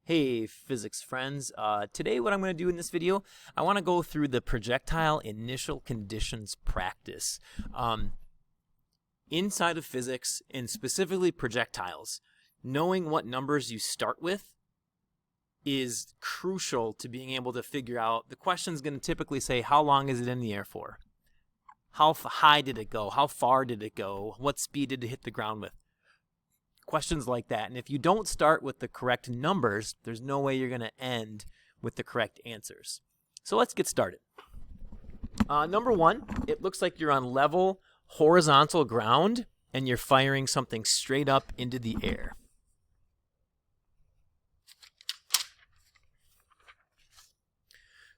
Hey physics friends, today what I'm going to do in this video, I want to go through the projectile initial conditions practice. Inside of physics, and specifically projectiles, knowing what numbers you start with is crucial to being able to figure out. The question's going to typically say, how long is it in the air for? How high did it go? How far did it go? What speed did it hit the ground with? Questions like that. And if you don't start with the correct numbers, there's no way you're going to end with the correct answers. So let's get started. Number one, it looks like you're on level horizontal ground and you're firing something straight up into the air.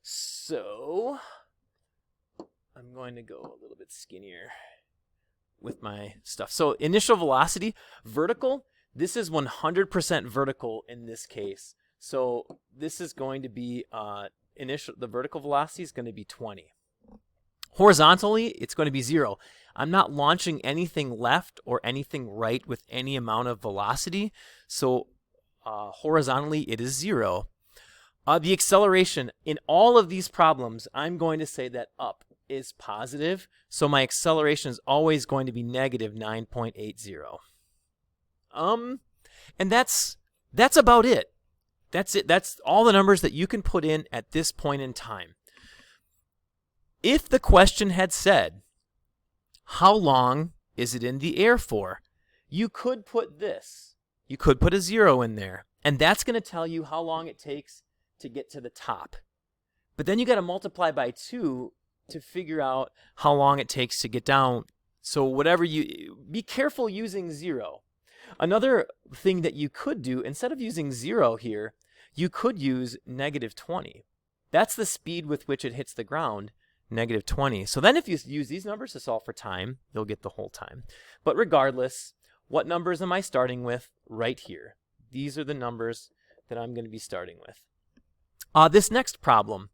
So I'm going to go a little bit skinnier with my stuff. So initial velocity, vertical, this is 100% vertical in this case. So this is going to be the vertical velocity is going to be 20. Horizontally, it's going to be 0. I'm not launching anything left or anything right with any amount of velocity. So horizontally, it is 0. The acceleration, in all of these problems, I'm going to say that up is positive, so my acceleration is always going to be negative 9.80. And that's about it. That's it. That's all the numbers that you can put in at this point in time. If the question had said, how long is it in the air for? You could put this. You could put a 0 in there, and that's going to tell you how long it takes to get to the top. But then you got to multiply by 2 to figure out how long it takes to get down. So whatever be careful using 0. Another thing that you could do, instead of using 0 here, you could use negative 20. That's the speed with which it hits the ground, negative 20. So then if you use these numbers to solve for time, you'll get the whole time. But regardless, what numbers am I starting with? Right here. These are the numbers that I'm going to be starting with. This next problem,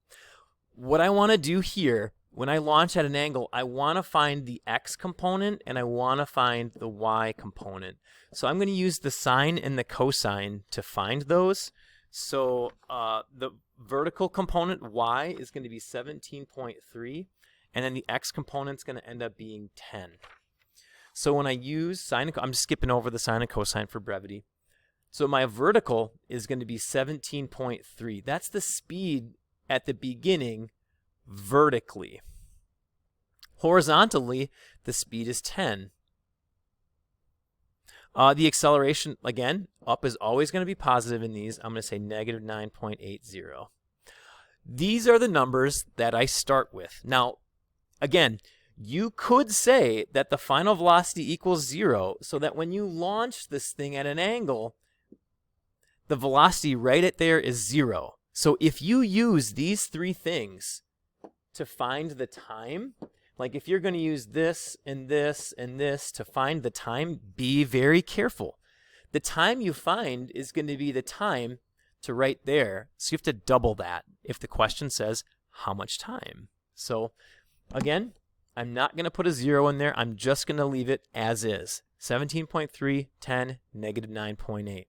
what I want to do here, when I launch at an angle, I want to find the x component and I want to find the y component. So I'm going to use the sine and the cosine to find those. So the vertical component, y, is going to be 17.3, and then the x component is going to end up being 10. So when I use sine, I'm skipping over the sine and cosine for brevity. So my vertical is going to be 17.3. That's the speed at the beginning vertically. Horizontally, the speed is 10. The acceleration, again, up is always going to be positive in these. I'm going to say negative 9.80. These are the numbers that I start with. Now, again, you could say that the final velocity equals 0 so that when you launch this thing at an angle, the velocity right at there is 0. So if you use these three things to find the time, like if you're going to use this and this and this to find the time, be very careful. The time you find is going to be the time to right there. So you have to double that if the question says how much time. So again, I'm not going to put a 0 in there. I'm just going to leave it as is. 17.3, 10, negative 9.8.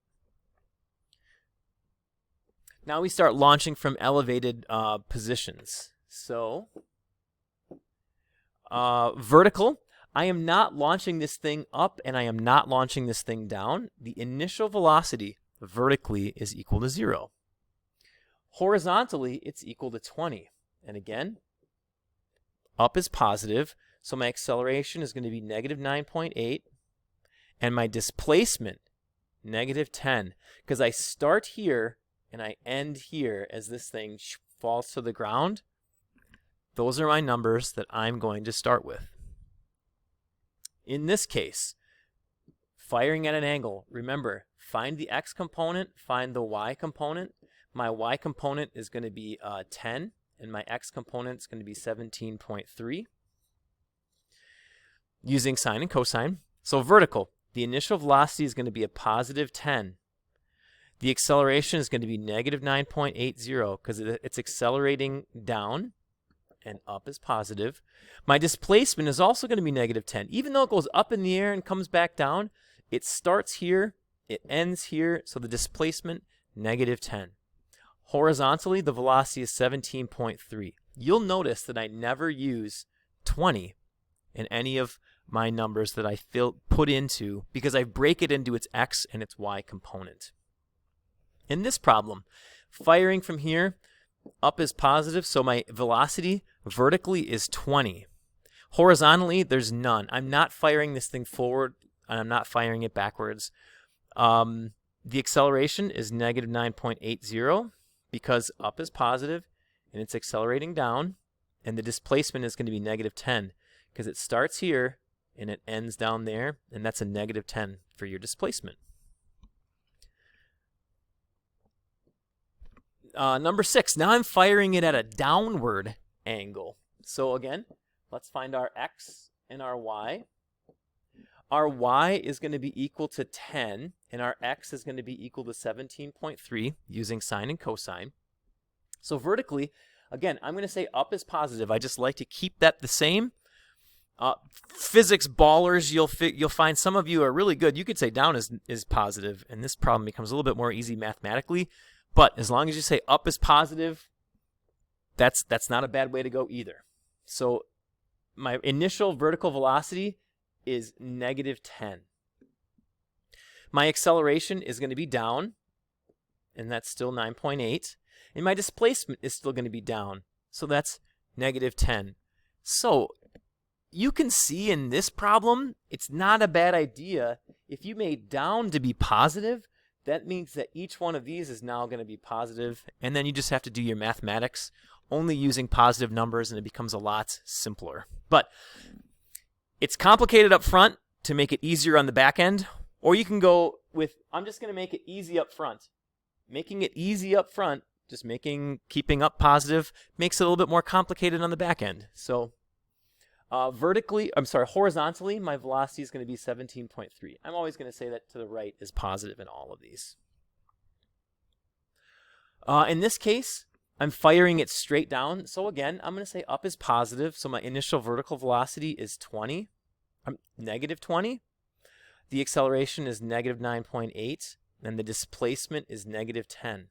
Now we start launching from elevated positions. So vertical, I am not launching this thing up and I am not launching this thing down. The initial velocity vertically is equal to 0. Horizontally, it's equal to 20. And again, up is positive, so my acceleration is going to be negative 9.8, and my displacement, negative 10, because I start here and I end here as this thing falls to the ground. Those are my numbers that I'm going to start with. In this case, firing at an angle, remember, find the x component, find the y component. My y component is going to be 10, and my x component is going to be 17.3. Using sine and cosine. So vertical, the initial velocity is going to be a positive 10. The acceleration is going to be negative 9.80 because it's accelerating down, and up is positive. My displacement is also going to be negative 10. Even though it goes up in the air and comes back down, it starts here, it ends here, so the displacement, negative 10. Horizontally, the velocity is 17.3. You'll notice that I never use 20 in any of my numbers that I put into, because I break it into its x and its y component. In this problem, firing from here, up is positive, so my velocity vertically is 20. Horizontally, there's none. I'm not firing this thing forward, and I'm not firing it backwards. The acceleration is negative 9.80 because up is positive, and it's accelerating down, and the displacement is going to be negative 10 because it starts here and it ends down there, and that's a negative 10 for your displacement. Number 6, now I'm firing it at a downward angle. So again, let's find our x and our y. Our y is going to be equal to 10, and our x is going to be equal to 17.3 using sine and cosine. So vertically, again, I'm going to say up is positive. I just like to keep that the same. Physics ballers, you'll find some of you are really good. You could say down is positive, and this problem becomes a little bit more easy mathematically. But as long as you say up is positive, that's not a bad way to go either. So my initial vertical velocity is negative 10. My acceleration is going to be down, and that's still 9.8. And my displacement is still going to be down, so that's negative 10. So you can see in this problem, it's not a bad idea. If you made down to be positive, that means that each one of these is now going to be positive, and then you just have to do your mathematics only using positive numbers, and it becomes a lot simpler. But it's complicated up front to make it easier on the back end, or you can go with, I'm just going to make it easy up front. Making it easy up front, just keeping up positive, makes it a little bit more complicated on the back end. So horizontally, my velocity is going to be 17.3. I'm always going to say that to the right is positive in all of these. In this case, I'm firing it straight down. So again, I'm going to say up is positive. So my initial vertical velocity is 20. Negative 20. The acceleration is negative 9.8. And the displacement is negative 10.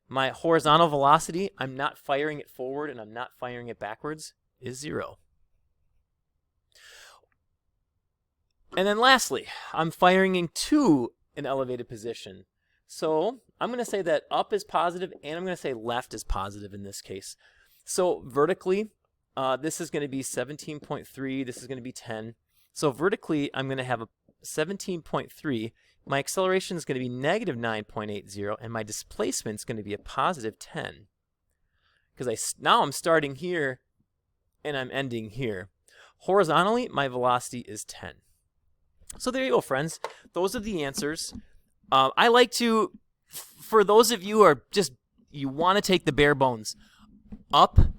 My horizontal velocity, I'm not firing it forward and I'm not firing it backwards, is 0. And then lastly, I'm firing into an elevated position. So I'm going to say that up is positive, and I'm going to say left is positive in this case. So vertically, this is going to be 17.3. This is going to be 10. So vertically, I'm going to have a 17.3. My acceleration is going to be negative 9.80, and my displacement is going to be a positive 10. Because now I'm starting here, and I'm ending here. Horizontally, my velocity is 10. So there you go, friends. Those are the answers. I like to, for those of you who are just, you want to take the bare bones,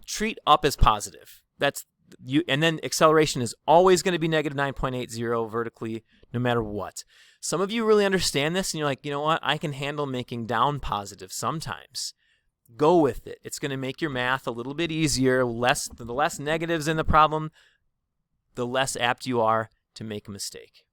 treat up as positive. That's you, and then acceleration is always going to be negative 9.80 vertically, no matter what. Some of you really understand this, and you're like, you know what? I can handle making down positive sometimes. Go with it. It's going to make your math a little bit easier. The less negatives in the problem, the less apt you are to make a mistake.